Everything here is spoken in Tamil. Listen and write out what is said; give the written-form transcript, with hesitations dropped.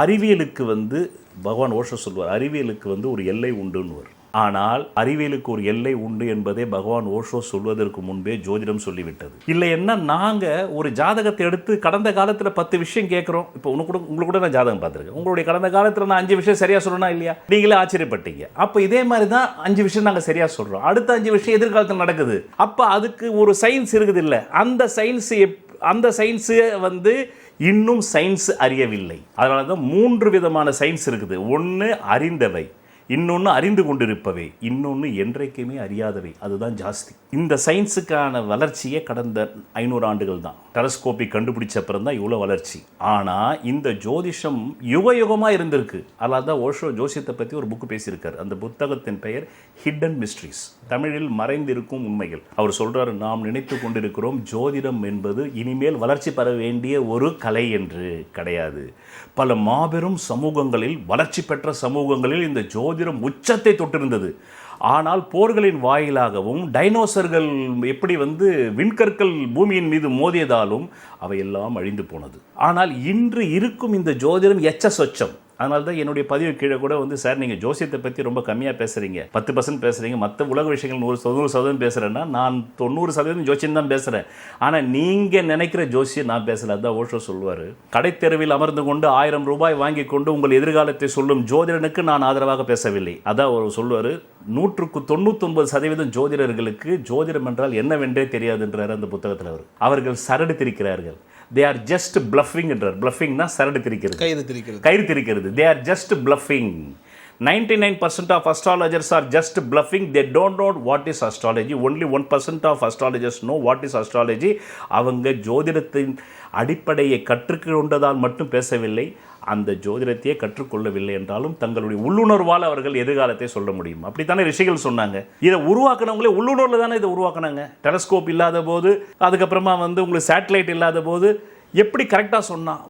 அறிவியலுக்கு பகவான் ஓஷோ சொல்வார், அறிவியலுக்கு ஒரு எல்லை உண்டுன்னு. ஆனால் அறிவியலுக்கு ஒரு எல்லை உண்டு என்பதை பகவான் ஓஷோ சொல்வதற்கு முன்பே ஜோதிடம் சொல்லிவிட்டது. இல்லை என்ன, நாங்கள் ஒரு ஜாதகத்தை எடுத்து கடந்த காலத்தில் 10 விஷயம் கேட்குறோம். இப்போ உங்களுக்கு கூட நான் ஜாதகம் பார்த்துருக்கேன். உங்களுடைய கடந்த காலத்தில் நான் 5 விஷயம் சரியாக சொல்லணும்னா இல்லையா, நீங்களே ஆச்சரியப்பட்டீங்க. அப்போ இதே மாதிரி தான் 5 விஷயம் நாங்கள் சரியாக சொல்கிறோம், அடுத்த 5 விஷயம் எதிர்காலத்தில் நடக்குது. அப்போ அதுக்கு ஒரு சயின்ஸ் இருக்குது இல்லை, அந்த சயின்ஸு இன்னும் சயின்ஸ் அறியவில்லை. அதனால தான் 3 விதமான சயின்ஸ் இருக்குது. ஒன்று அறிந்தவை, இன்னொன்று அறிந்து கொண்டிருப்பவை, இன்னொன்று என்றைக்குமே அறியாதவை. அதுதான் ஜாஸ்தி. இந்த சயின்ஸுக்கான வளர்ச்சியே கடந்த 500 ஆண்டுகள் தான். டெலஸ்கோப்பை கண்டுபிடிச்ச அப்புறம் தான் இவ்வளோ வளர்ச்சி. ஆனால் இந்த ஜோதிஷம் யுக யுகமாக இருந்திருக்கு. அதனால தான் ஓஷோ ஜோசியத்தை பற்றி ஒரு புக்கு பேசியிருக்கார். அந்த புத்தகத்தின் பெயர் ஹிடன் மிஸ்ட்ரிஸ், தமிழில் மறைந்திருக்கும் உண்மைகள். அவர் சொல்கிறார், நாம் நினைத்து கொண்டிருக்கிறோம் ஜோதிடம் என்பது இனிமேல் வளர்ச்சி பெற வேண்டிய ஒரு கலை என்று. கிடையாது. பல மாபெரும் சமூகங்களில், வளர்ச்சி பெற்ற சமூகங்களில் இந்த ஜோதிடம் உச்சத்தை தொட்டிருந்தது. ஆனால் போர்களின் வாயிலாகவும் டைனோசர்கள் எப்படி விண்கற்கள் பூமியின் மீது மோதியதாலும் அவையெல்லாம் அழிந்து போனது. ஆனால் இன்று இருக்கும் இந்த ஜோதிடம் எச்ச சொச்சம். அதனால தான் என்னுடைய பதிவு கீழே கூட சார் நீங்கள் ஜோசியத்தை பற்றி ரொம்ப கம்மியாக பேசுகிறீங்க, 10% பேசுகிறீங்க, மற்ற உலக விஷயங்கள் 100% பேசுகிறேன்னா நான் 90% ஜோசியம் தான் பேசுகிறேன். ஆனால் நீங்கள் நினைக்கிற ஜோசியம் நான் பேசல. அதுதான் ஓஷோ சொல்லுவார், கடைத்தெருவில் அமர்ந்து கொண்டு 1000 ரூபாய் வாங்கி கொண்டு உங்கள் எதிர்காலத்தை சொல்லும் ஜோதிடனுக்கு நான் ஆதரவாக பேசவில்லை. அதான் அவர் சொல்லுவார், 99% ஜோதிடர்களுக்கு ஜோதிடம் என்றால் என்னவென்றே தெரியாதுன்றார் அந்த புத்தகத்தில். அவர்கள் சரடு திரிக்கிறார்கள். They are just bluffing என்றார். bluffingனா சரடு திரிக்கிறது, கயிறு திரிக்கிறது. They are just bluffing. 99% of astrologers are just bluffing. They don't know what is astrology. Only 1% of astrologers know what is astrology. அவங்க ஜோதிடத்தின் அடிப்படையை கற்றுக்கொண்டதால் மட்டும் பேசவில்லை, அந்த ஜோதிடத்தையே கற்றுக்கொள்ளவில்லை என்றாலும் தங்களுடைய உள்ளுணர்வால் அவர்கள் எதிர்காலத்தை சொல்ல முடியும். அப்படித்தானே ரிஷிகள் சொன்னாங்க. இதை உருவாக்கினவங்களே உள்ளுணர்வில் தானே இதை உருவாக்கினாங்க. டெலஸ்கோப் இல்லாத போது, அதுக்கப்புறமா உங்களுக்கு சேட்டலைட் இல்லாத போது எப்படி கரெக்டாக சொன்னா